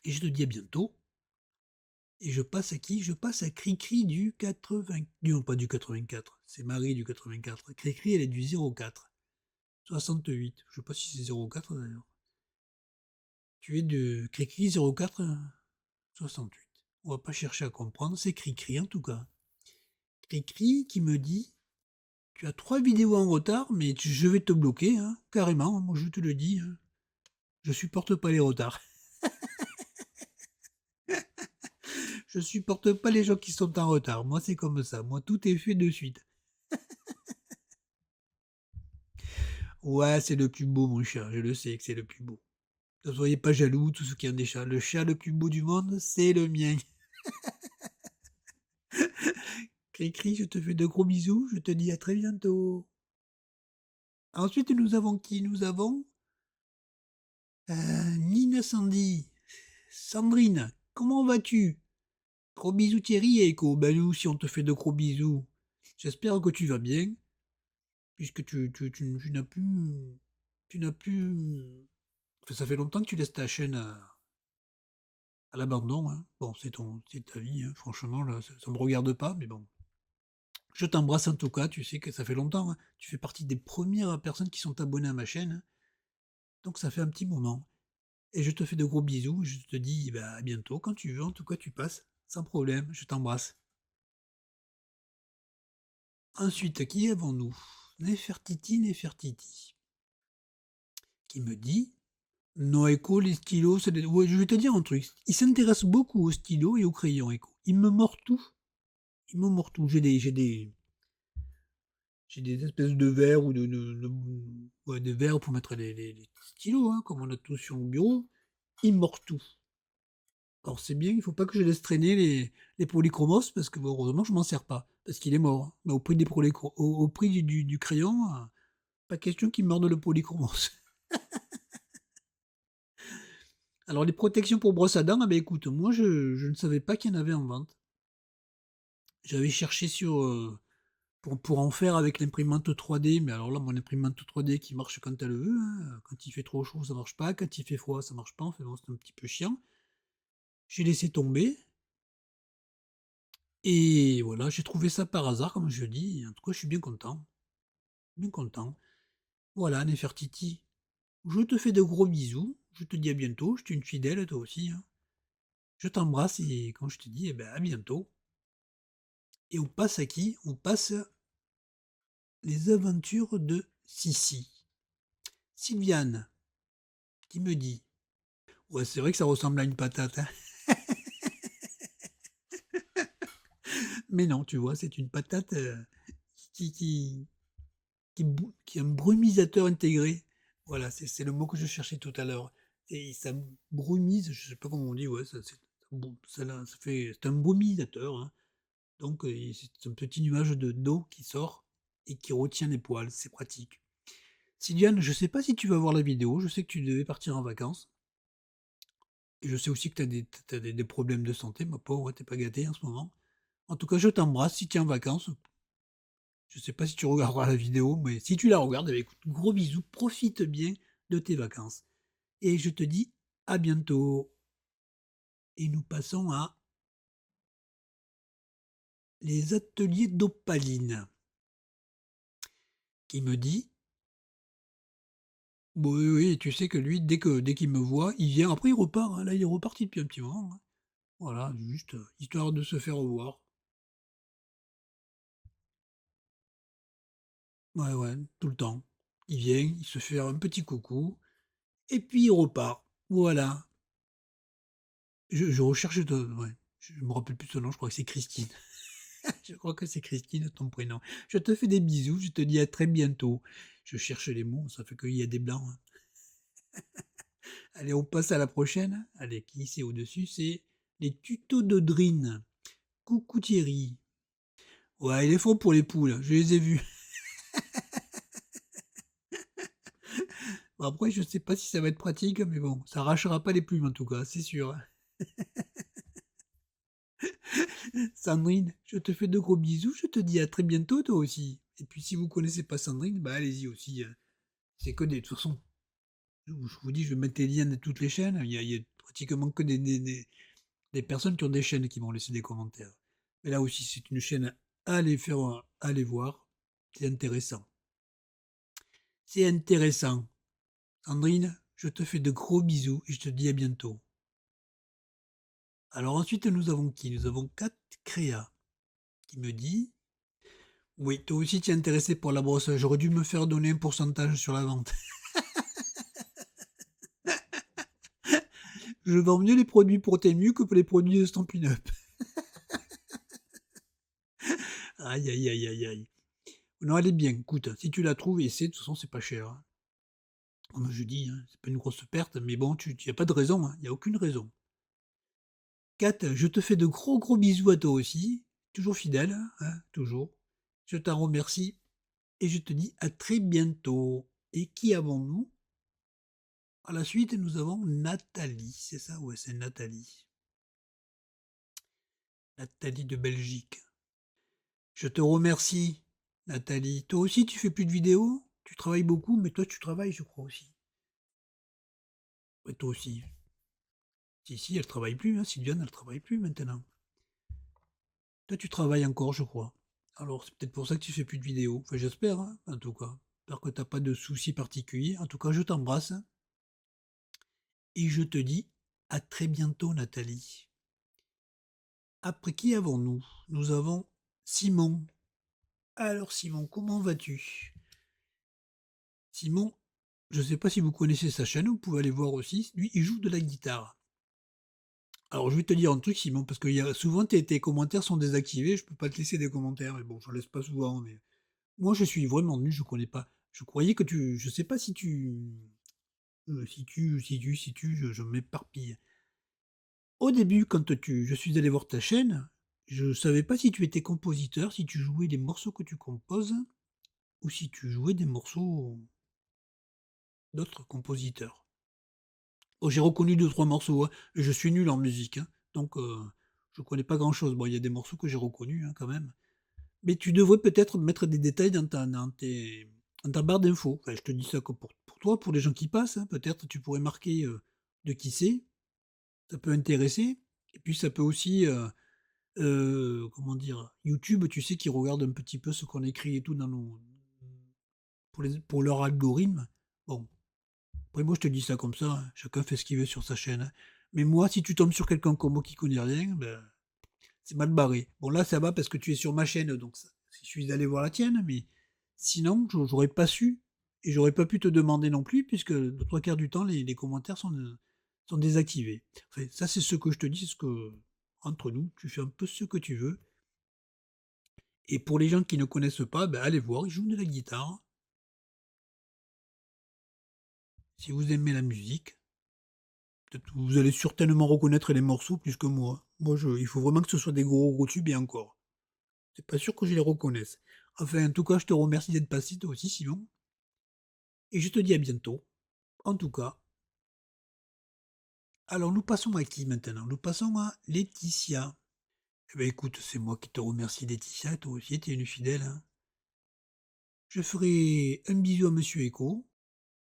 Et je te dis à bientôt. Et je passe à qui? Je passe à Cricri du 80. Non, pas du 84. C'est Marie du 84. Cricri, elle est du 04. 68. Je sais pas si c'est 04 d'ailleurs. Tu es de Cricri 04 68. On va pas chercher à comprendre. C'est Cricri en tout cas. Cricri qui me dit tu as 3 vidéos en retard, mais je vais te bloquer, hein, carrément. Moi, je te le dis. Hein. Je supporte pas les retards. Je supporte pas les gens qui sont en retard. Moi, c'est comme ça. Moi, tout est fait de suite. Ouais, c'est le plus beau, mon chat. Je le sais que c'est le plus beau. Ne soyez pas jaloux, tous ceux qui ont des chats. Le chat le plus beau du monde, c'est le mien. Cri-cri, je te fais de gros bisous. Je te dis à très bientôt. Ensuite, nous avons qui? Nous avons Nina Sandy. Sandrine, comment vas-tu? Gros bisous Thierry et Echo. Ben nous aussi, on te fait de gros bisous. J'espère que tu vas bien, puisque tu n'as plus... Tu n'as plus... Enfin, ça fait longtemps que tu laisses ta chaîne à l'abandon. Hein. Bon, c'est ta vie, hein. Franchement, là, ça me regarde pas, mais bon. Je t'embrasse en tout cas, tu sais que ça fait longtemps. Hein. Tu fais partie des premières personnes qui sont abonnées à ma chaîne. Hein. Donc ça fait un petit moment. Et je te fais de gros bisous. Je te dis bah, à bientôt quand tu veux. En tout cas, tu passes. Sans problème. Je t'embrasse. Ensuite, qui avons-nous? Nefertiti. Qui me dit non, Echo, les stylos, ouais, je vais te dire un truc. Il s'intéresse beaucoup aux stylos et aux crayons, Echo. Il me mord tout. Il me mord tout. J'ai des espèces de verres ou ouais, des verres pour mettre les stylos, hein, comme on a tous sur le bureau. Il mord tout. Alors c'est bien, il faut pas que je laisse traîner les polychromos parce que bon, heureusement je m'en sers pas parce qu'il est mort. Hein. Mais au prix au prix du crayon, pas question qu'il morde le polychromos. Alors les protections pour brosse à dents, ah ben écoute, moi je ne savais pas qu'il y en avait en vente. J'avais cherché pour en faire avec l'imprimante 3D, mais alors là mon imprimante 3D qui marche quand elle veut, hein. Quand il fait trop chaud ça marche pas, quand il fait froid ça marche pas, enfin bon c'est un petit peu chiant. J'ai laissé tomber, et voilà, j'ai trouvé ça par hasard comme je dis, en tout cas je suis bien content, bien content. Voilà Nefertiti. Je te fais de gros bisous. Je te dis à bientôt. Je suis une fidèle, toi aussi, hein. Je t'embrasse et comme je te dis, eh ben, à bientôt. Et on passe à qui? On passe les aventures de Sissi. Sylviane, qui me dit, ouais, c'est vrai que ça ressemble à une patate, hein. Mais non, tu vois, c'est une patate qui, qui, qui a un brumisateur intégré. Voilà, c'est le mot que je cherchais tout à l'heure. Et ça brumise, je sais pas comment on dit, ouais, ça fait, c'est un brumisateur, hein. Donc, c'est un petit nuage d'eau qui sort et qui retient les poils. C'est pratique. Sylviane, je sais pas si tu vas voir la vidéo. Je sais que tu devais partir en vacances. Et je sais aussi que tu as, des problèmes de santé, ma pauvre. Ouais, t'es pas gâtée en ce moment. En tout cas, je t'embrasse si tu es en vacances. Je sais pas si tu regarderas la vidéo, mais si tu la regardes, eh bien, écoute, gros bisous. Profite bien de tes vacances. Et je te dis à bientôt. Et nous passons à les ateliers d'Opaline, qui me dit, bon, oui, oui, tu sais que lui, dès qu'il me voit, il vient. Après, il repart, hein. Là, il est reparti depuis un petit moment, hein. Voilà, juste histoire de se faire revoir. Ouais, ouais, tout le temps. Il vient, il se fait un petit coucou, et puis il repart. Voilà. Je recherche ouais. Je me rappelle plus son nom, je crois que c'est Christine. Je crois que c'est Christine, ton prénom. Je te fais des bisous, je te dis à très bientôt. Je cherche les mots, ça fait qu'il y a des blancs, hein. Allez, on passe à la prochaine. Allez, qui c'est au-dessus? C'est les tutos d'Audrine. Coucou Thierry. Ouais, il est fort pour les poules, je les ai vus. Bon, après, je sais pas si ça va être pratique, mais bon, ça arrachera pas les plumes en tout cas, c'est sûr. Sandrine, je te fais de gros bisous, je te dis à très bientôt toi aussi. Et puis si vous connaissez pas Sandrine, bah allez-y aussi, hein. C'est que des... De toute façon, je vous dis, je vais mettre les liens de toutes les chaînes. Il y a pratiquement que des personnes qui ont des chaînes qui vont laisser des commentaires. Mais là aussi, c'est une chaîne à aller faire, à aller voir. C'est intéressant. C'est intéressant. Sandrine, je te fais de gros bisous et je te dis à bientôt. Alors ensuite, nous avons qui? Nous avons Kat Créa qui me dit, oui, toi aussi tu es intéressé pour la brosse. J'aurais dû me faire donner un pourcentage sur la vente. Je vends mieux les produits pour Temu que pour les produits de Stampin' Up. Aïe, aïe, aïe, aïe, aïe. Non, elle est bien. Écoute, si tu la trouves, essaie. De toute façon, c'est pas cher, hein. Comme je dis, hein, c'est pas une grosse perte, mais bon, il n'y a pas de raison, hein. Il n'y a aucune raison. Kat, je te fais de gros gros bisous à toi aussi. Toujours fidèle, hein, toujours. Je t'en remercie et je te dis à très bientôt. Et qui avons-nous? À la suite, nous avons Nathalie. C'est ça? Ouais, c'est Nathalie. Nathalie de Belgique. Je te remercie, Nathalie. Toi aussi, tu fais plus de vidéos? Tu travailles beaucoup, mais toi, tu travailles, je crois aussi. Ouais, toi aussi. Si, elle travaille plus, hein. Sylviane, elle travaille plus maintenant. Toi, tu travailles encore, je crois. Alors, c'est peut-être pour ça que tu fais plus de vidéos. Enfin, j'espère, hein, en tout cas. J'espère que t'as pas de soucis particuliers. En tout cas, je t'embrasse. Et je te dis à très bientôt, Nathalie. Après qui avons-nous? Nous avons Simon. Alors, Simon, comment vas-tu? Simon, je ne sais pas si vous connaissez sa chaîne, vous pouvez aller voir aussi. Lui, il joue de la guitare. Alors, je vais te dire un truc, Simon, parce que souvent tes commentaires sont désactivés. Je peux pas te laisser des commentaires. Mais bon, je laisse pas souvent. Mais moi, je suis vraiment nul. Je connais pas. Je croyais que tu. Je sais pas si tu. Je m'éparpille. Au début, je suis allé voir ta chaîne, je savais pas si tu étais compositeur, si tu jouais les morceaux que tu composes, ou si tu jouais des morceaux d'autres compositeurs. Oh, j'ai reconnu deux, trois morceaux, hein. Je suis nul en musique, hein, donc je connais pas grand-chose. Bon, il y a des morceaux que j'ai reconnus, hein, quand même. Mais tu devrais peut-être mettre des détails dans ta barre d'infos. Enfin, je te dis ça que pour toi, pour les gens qui passent, hein, peut-être tu pourrais marquer de qui c'est, ça peut intéresser. Et puis ça peut aussi, comment dire? YouTube, tu sais qu'ils regardent un petit peu ce qu'on écrit et tout dans nos pour leur algorithme. Bon, Après, moi, je te dis ça comme ça, hein, chacun fait ce qu'il veut sur sa chaîne, hein. Mais moi, si tu tombes sur quelqu'un comme moi qui connaît rien, ben, c'est mal barré. Bon, là, ça va parce que tu es sur ma chaîne, donc il suffit d'aller voir la tienne, mais sinon, j'aurais pas su et j'aurais pas pu te demander non plus, puisque le 3 quarts du temps, les commentaires sont désactivés. Enfin, ça, c'est ce que je te dis, c'est ce que, entre nous, tu fais un peu ce que tu veux. Et pour les gens qui ne connaissent pas, ben, allez voir, ils jouent de la guitare. Si vous aimez la musique, vous allez certainement reconnaître les morceaux plus que moi. Il faut vraiment que ce soit des gros tubes et encore. C'est pas sûr que je les reconnaisse. Enfin, en tout cas, je te remercie d'être passé toi aussi, Simon. Et je te dis à bientôt. En tout cas. Alors, nous passons à qui maintenant? Nous passons à Laetitia. Eh ben écoute, c'est moi qui te remercie, Laetitia. Toi aussi, t'es une fidèle, hein. Je ferai un bisou à Monsieur Echo.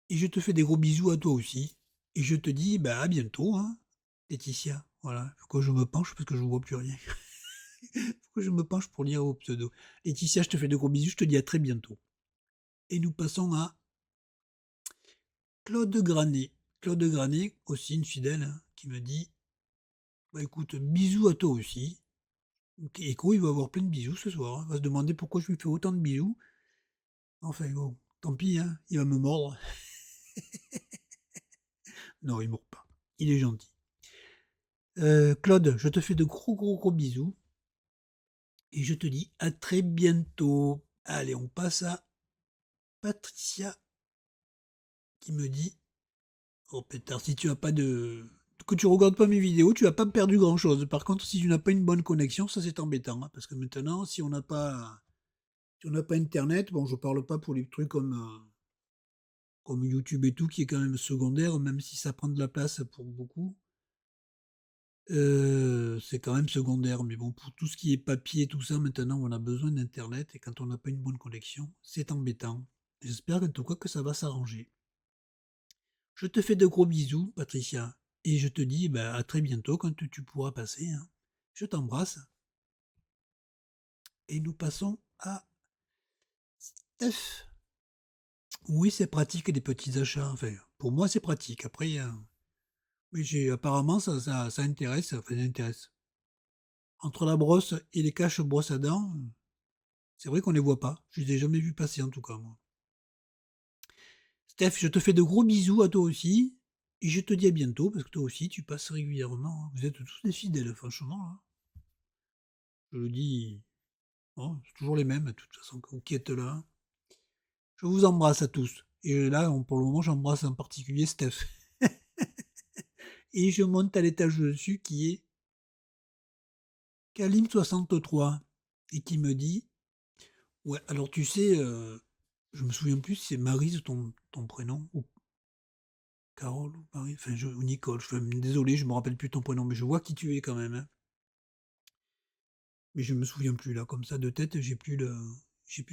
Et je te fais des gros bisous à toi aussi. Et je te dis bah, à bientôt, hein, Laetitia. Voilà. Faut que je me penche parce que je ne vois plus rien. Faut que je me penche pour lire au pseudo. Laetitia, je te fais de gros bisous. Je te dis à très bientôt. Et nous passons à Claude Granet. Claude Granet, aussi une fidèle, hein, qui me dit bah écoute, bisous à toi aussi. Echo, il va avoir plein de bisous ce soir, hein. Il va se demander pourquoi je lui fais autant de bisous. Enfin bon, tant pis, hein, il va me mordre. Non, il mord pas. Il est gentil. Claude, je te fais de gros bisous. Et je te dis à très bientôt. Allez, on passe à Patricia qui me dit oh pétard, si tu as pas de. Que tu regardes pas mes vidéos, tu as pas perdu grand chose. Par contre, si tu n'as pas une bonne connexion, ça c'est embêtant, hein, parce que maintenant, si on n'a pas internet, bon, je parle pas pour les trucs comme YouTube et tout, qui est quand même secondaire, même si ça prend de la place pour beaucoup. C'est quand même secondaire, mais bon, pour tout ce qui est papier, tout ça, maintenant, on a besoin d'internet, et quand on n'a pas une bonne connexion, c'est embêtant. J'espère en tout cas que ça va s'arranger. Je te fais de gros bisous, Patricia, et je te dis bah, à très bientôt quand tu pourras passer, hein. Je t'embrasse, et nous passons à Steph. Oui, c'est pratique des petits achats. Enfin, pour moi, c'est pratique. Après, oui, apparemment, ça intéresse. Enfin, ça intéresse. Entre la brosse et les caches brosse à dents, c'est vrai qu'on les voit pas. Je les ai jamais vus passer, en tout cas, moi. Steph, je te fais de gros bisous à toi aussi. Et je te dis à bientôt, parce que toi aussi, tu passes régulièrement, hein. Vous êtes tous des fidèles, franchement, hein. Je le dis, bon, c'est toujours les mêmes, de toute façon, qui êtes là. Je vous embrasse à tous. Et là, pour le moment, j'embrasse en particulier Steph. Et je monte à l'étage dessus qui est Kalim63 et qui me dit ouais, alors tu sais, je me souviens plus si c'est Maryse ton prénom, ou Carole, ou Marie, enfin, ou Nicole, désolé, je me rappelle plus ton prénom, mais je vois qui tu es quand même, hein. Mais je me souviens plus là, comme ça de tête, j'ai plus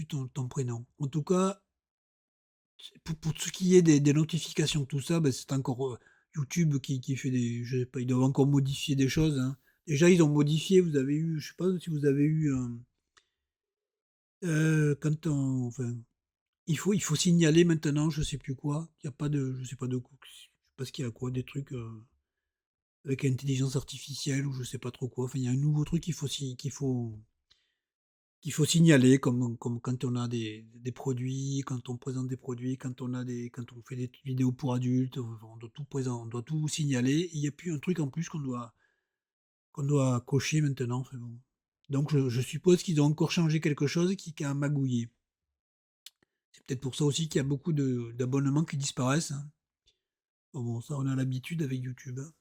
ton prénom. En tout cas, pour ce qui est des notifications, tout ça, ben, c'est encore YouTube qui fait des. Je sais pas, ils doivent encore modifier des choses, hein. Déjà, ils ont modifié, vous avez eu, je sais pas si vous avez eu. Quand on. Enfin, il faut signaler maintenant, je sais plus quoi. Il y a pas de. Je sais pas de quoi. Je sais pas ce qu'il y a quoi, des trucs avec l'intelligence artificielle ou je sais pas trop quoi. Enfin, il y a un nouveau truc qu'il faut signaler, comme quand on a des produits, quand on présente des produits, quand on fait des vidéos pour adultes, on doit tout on doit tout signaler. Il n'y a plus un truc en plus qu'on doit cocher maintenant. Enfin bon. Donc je suppose qu'ils ont encore changé quelque chose qui a magouillé. C'est peut-être pour ça aussi qu'il y a beaucoup d'abonnements qui disparaissent, hein. Bon, ça on a l'habitude avec YouTube, hein.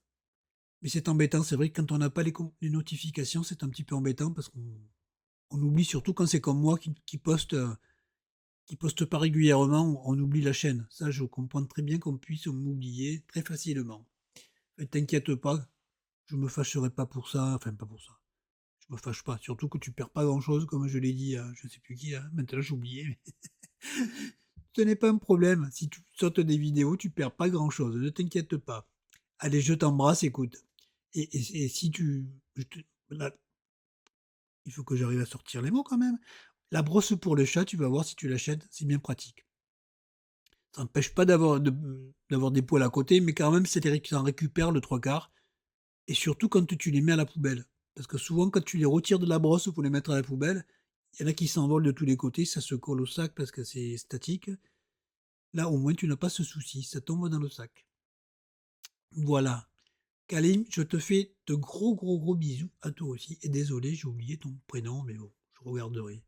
Mais c'est embêtant, c'est vrai que quand on n'a pas les notifications, c'est un petit peu embêtant parce qu'on oublie, surtout quand c'est comme moi qui poste pas régulièrement, on oublie la chaîne. Ça, je comprends très bien qu'on puisse m'oublier très facilement. Mais t'inquiète pas, je me fâcherai pas pour ça, enfin pas pour ça. Je me fâche pas, surtout que tu perds pas grand chose, comme je l'ai dit à je sais plus qui là, maintenant j'ai oublié. Ce n'est pas un problème, si tu sautes des vidéos, tu perds pas grand chose, ne t'inquiète pas. Allez, je t'embrasse, écoute. Et si tu. Là, il faut que j'arrive à sortir les mots quand même. La brosse pour le chat, tu vas voir si tu l'achètes, c'est bien pratique. Ça n'empêche pas d'avoir des poils à côté, mais quand même, ça en récupère le trois quarts. Et surtout quand tu les mets à la poubelle. Parce que souvent, quand tu les retires de la brosse pour les mettre à la poubelle, il y en a qui s'envolent de tous les côtés, ça se colle au sac parce que c'est statique. Là, au moins, tu n'as pas ce souci, ça tombe dans le sac. Voilà. Kalim, je te fais de gros, gros, gros bisous à toi aussi. Et désolé, j'ai oublié ton prénom, mais bon, je regarderai.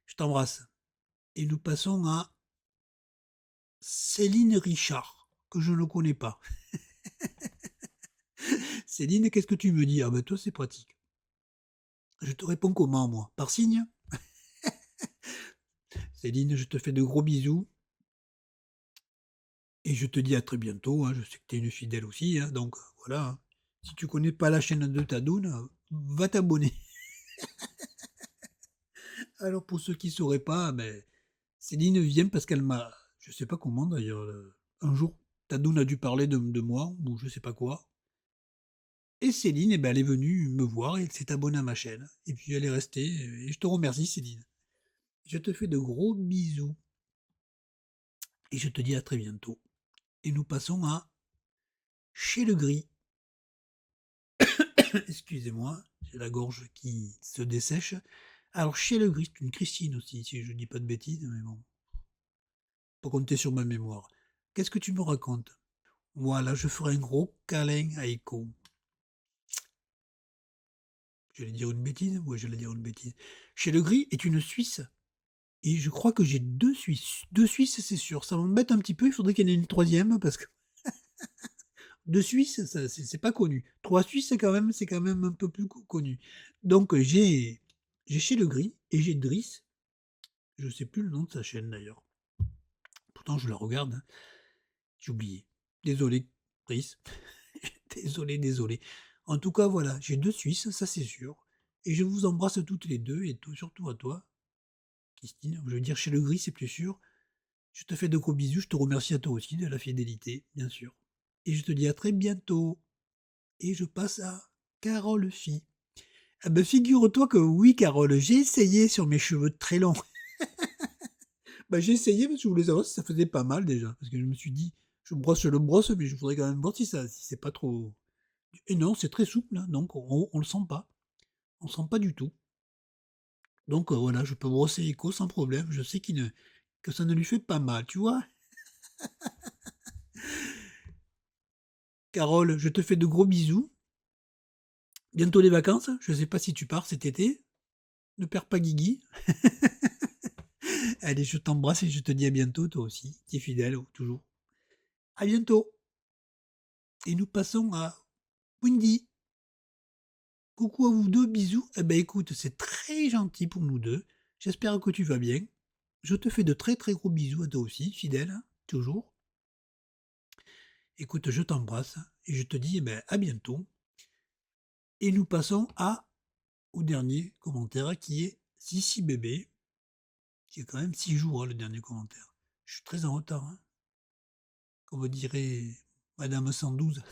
Je t'embrasse. Et nous passons à Céline Richard, que je ne connais pas. Céline, qu'est-ce que tu me dis? Ah ben toi, c'est pratique. Je te réponds comment, moi? Par signe? Céline, je te fais de gros bisous. Et je te dis à très bientôt, hein. Je sais que tu es une fidèle aussi, hein, donc voilà, hein. Si tu connais pas la chaîne de Tadoun, va t'abonner. Alors pour ceux qui sauraient pas, ben, Céline vient parce qu'elle m'a, je sais pas comment d'ailleurs, un jour, Tadoun a dû parler de moi, ou je sais pas quoi. Et Céline, eh ben, elle est venue me voir et elle s'est abonnée à ma chaîne. Et puis elle est restée, et je te remercie Céline. Je te fais de gros bisous. Et je te dis à très bientôt. Et nous passons à Chez le Gris. Excusez-moi, j'ai la gorge qui se dessèche. Alors, Chez le Gris, c'est une Christine aussi, si je dis pas de bêtises, mais bon, pour compter sur ma mémoire. Qu'est-ce que tu me racontes? Voilà, je ferai un gros câlin à Echo. J'allais dire une bêtise? Ouais, j'allais dire une bêtise. Chez le Gris est une Suisse. Et je crois que j'ai deux Suisses. Deux Suisses, c'est sûr. Ça m'embête un petit peu, il faudrait qu'il y en ait une troisième, parce que deux Suisses, c'est pas connu. Trois Suisses, c'est quand même un peu plus connu. Donc, j'ai Chez le Gris et j'ai Driss. Je sais plus le nom de sa chaîne d'ailleurs. Pourtant, je la regarde, hein. J'ai oublié. Désolé, Brice. Désolé, désolé. En tout cas, voilà, j'ai deux Suisses, ça c'est sûr. Et je vous embrasse toutes les deux, et surtout à toi, Christine. Je veux dire, Chez le Gris, c'est plus sûr. Je te fais de gros bisous, je te remercie à toi aussi de la fidélité, bien sûr. Et je te dis à très bientôt. Et je passe à Carole Phi. Ah ben, figure-toi que oui, Carole, j'ai essayé sur mes cheveux très longs. Bah, j'ai essayé parce que je voulais savoir si ça faisait pas mal déjà. Parce que je me suis dit, je le brosse, mais je voudrais quand même voir si c'est pas trop. Et non, c'est très souple, hein, donc on le sent pas. On le sent pas du tout. Donc voilà, je peux brosser Echo sans problème. Je sais que ça ne lui fait pas mal, tu vois. Carole, je te fais de gros bisous. Bientôt les vacances. Je sais pas si tu pars cet été. Ne perds pas Guigui. Allez, je t'embrasse et je te dis à bientôt, toi aussi. Tu es fidèle, toujours. À bientôt. Et nous passons à Windy. Coucou à vous deux, bisous. Eh ben écoute, c'est très gentil pour nous deux. J'espère que tu vas bien. Je te fais de très très gros bisous à toi aussi, fidèle, hein, toujours. Écoute, je t'embrasse et je te dis eh ben, à bientôt. Et nous passons au dernier commentaire qui est Sissi Bébé, qui est quand même 6 jours, hein, le dernier commentaire. Je suis très en retard, hein. Comme dirait Madame 112.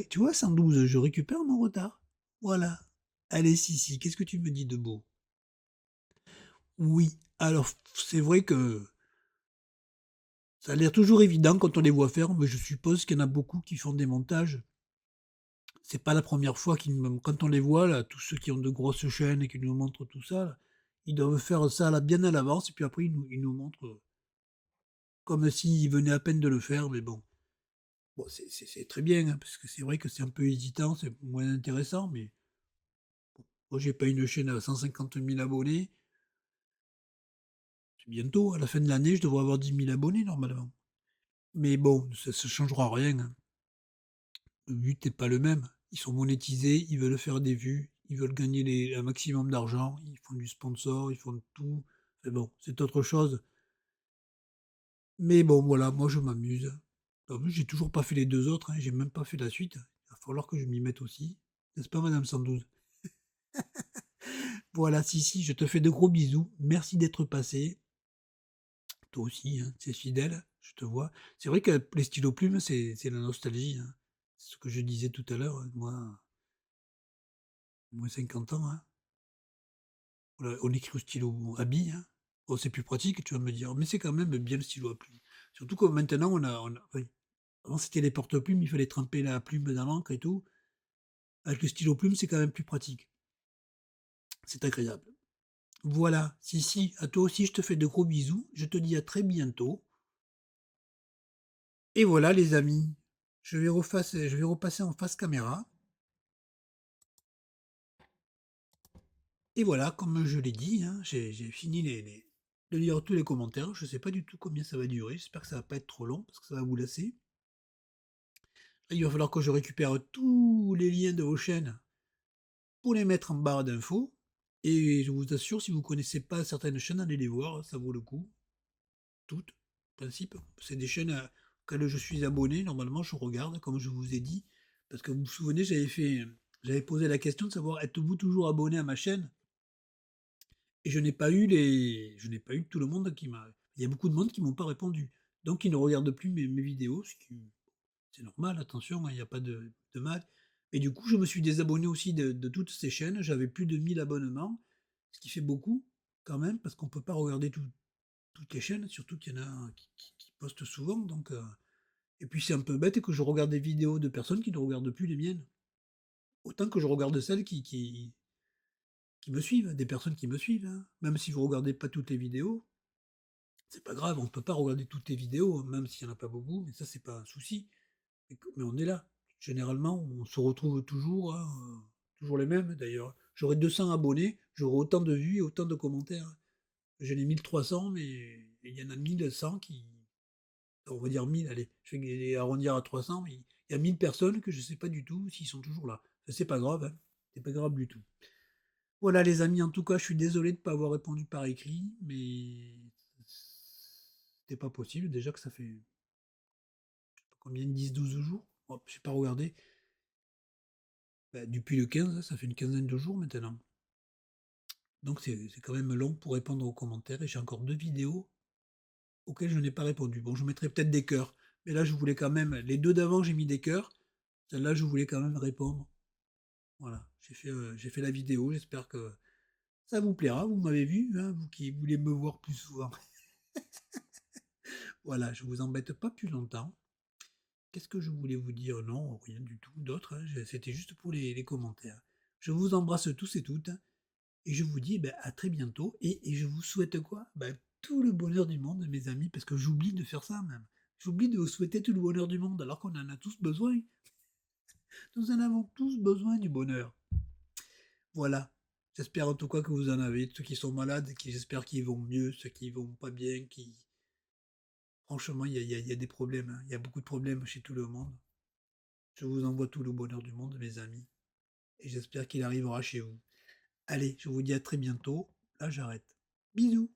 Tu vois, 112, je récupère mon retard. Voilà. Allez, Sissi, qu'est-ce que tu me dis de beau? Oui, alors c'est vrai que ça a l'air toujours évident quand on les voit faire, mais je suppose qu'il y en a beaucoup qui font des montages. C'est pas la première fois quand on les voit, là, tous ceux qui ont de grosses chaînes et qui nous montrent tout ça, là, ils doivent faire ça là, bien à l'avance, et puis après ils nous montrent comme s'ils venaient à peine de le faire, mais bon. Bon, c'est très bien, hein, parce que c'est vrai que c'est un peu hésitant, c'est moins intéressant, mais moi j'ai pas une chaîne à 150 000 abonnés. C'est bientôt, à la fin de l'année, je devrais avoir 10 000 abonnés normalement. Mais bon, ça ne changera rien, hein. Le but n'est pas le même. Ils sont monétisés, ils veulent faire des vues, ils veulent gagner un maximum d'argent, ils font du sponsor, ils font de tout. Mais bon, c'est autre chose. Mais bon, voilà, moi je m'amuse. En plus, j'ai toujours pas fait les deux autres, hein, j'ai même pas fait la suite. Il va falloir que je m'y mette aussi. N'est-ce pas, Madame 112? Voilà, si, je te fais de gros bisous. Merci d'être passé. Toi aussi, hein, c'est fidèle, je te vois. C'est vrai que les stylos plumes, c'est la nostalgie, hein. C'est ce que je disais tout à l'heure, moi 50 ans, hein. Voilà, on écrit au stylo à billes, hein. Bon, c'est plus pratique, tu vas me dire, mais c'est quand même bien le stylo à plume. Surtout que maintenant on a oui, avant c'était les porte-plumes, il fallait tremper la plume dans l'encre et tout. Avec le stylo plume, c'est quand même plus pratique. C'est agréable. Voilà, si, si, à toi aussi, je te fais de gros bisous. Je te dis à très bientôt. Et voilà, les amis, je vais repasser en face caméra. Et voilà, comme je l'ai dit, hein, j'ai fini de lire tous les commentaires. Je ne sais pas du tout combien ça va durer. J'espère que ça va pas être trop long parce que ça va vous lasser. Là, il va falloir que je récupère tous les liens de vos chaînes pour les mettre en barre d'infos. Et je vous assure, si vous ne connaissez pas certaines chaînes, allez les voir, ça vaut le coup. Toutes, en principe. C'est des chaînes auxquelles je suis abonné. Normalement, je regarde, comme je vous ai dit. Parce que vous vous souvenez, j'avais posé la question de savoir êtes-vous toujours abonné à ma chaîne? Et je n'ai pas eu tout le monde qui m'a. Il y a beaucoup de monde qui m'ont pas répondu. Donc, ils ne regardent plus mes vidéos, ce qui, c'est normal, attention, hein, il n'y a pas de mal. Et du coup, je me suis désabonné aussi de toutes ces chaînes. J'avais plus de 1000 abonnements, ce qui fait beaucoup quand même, parce qu'on peut pas regarder toutes les chaînes, surtout qu'il y en a qui postent souvent. Donc, et puis c'est un peu bête que je regarde des vidéos de personnes qui ne regardent plus les miennes. Autant que je regarde celles qui me suivent, des personnes qui me suivent, hein. Même si vous regardez pas toutes les vidéos, c'est pas grave, on peut pas regarder toutes les vidéos, hein, même s'il y en a pas beaucoup, mais ça c'est pas un souci. Mais on est là. Généralement, on se retrouve toujours, hein, toujours les mêmes d'ailleurs. J'aurai 200 abonnés, j'aurai autant de vues et autant de commentaires. J'en ai 1300, mais il y en a 1100 qui, on va dire 1000, allez, je vais arrondir à 300, mais il y a 1000 personnes que je sais pas du tout s'ils sont toujours là. Ça, c'est pas grave, hein. C'est pas grave du tout. Voilà les amis, en tout cas, je suis désolé de ne pas avoir répondu par écrit, mais c'était pas possible. Déjà que ça fait combien, 10, 12 jours? Hop, j'ai pas regardé. Bah, depuis le 15, ça fait une quinzaine de jours maintenant. Donc c'est quand même long pour répondre aux commentaires et j'ai encore 2 vidéos auxquelles je n'ai pas répondu. Bon, je mettrai peut-être des cœurs, mais là je voulais quand même les 2 d'avant, j'ai mis des cœurs. Celle-là, je voulais quand même répondre. Voilà, j'ai fait la vidéo, j'espère que ça vous plaira. Vous m'avez vu, hein, vous qui voulez me voir plus souvent. Voilà, je vous embête pas plus longtemps. Qu'est-ce que je voulais vous dire? Non, rien du tout d'autre, hein, c'était juste pour les commentaires. Je vous embrasse tous et toutes. Et je vous dis ben, à très bientôt. Et je vous souhaite quoi? Ben, tout le bonheur du monde, mes amis, parce que j'oublie de faire ça même. J'oublie de vous souhaiter tout le bonheur du monde, alors qu'on en a tous besoin. Nous en avons tous besoin du bonheur. Voilà. J'espère en tout cas que vous en avez. Ceux qui sont malades, j'espère qu'ils vont mieux. Ceux qui vont pas bien, qui. Franchement, il y a des problèmes, hein. Il y a beaucoup de problèmes chez tout le monde. Je vous envoie tout le bonheur du monde, mes amis. Et j'espère qu'il arrivera chez vous. Allez, je vous dis à très bientôt. Là, j'arrête. Bisous.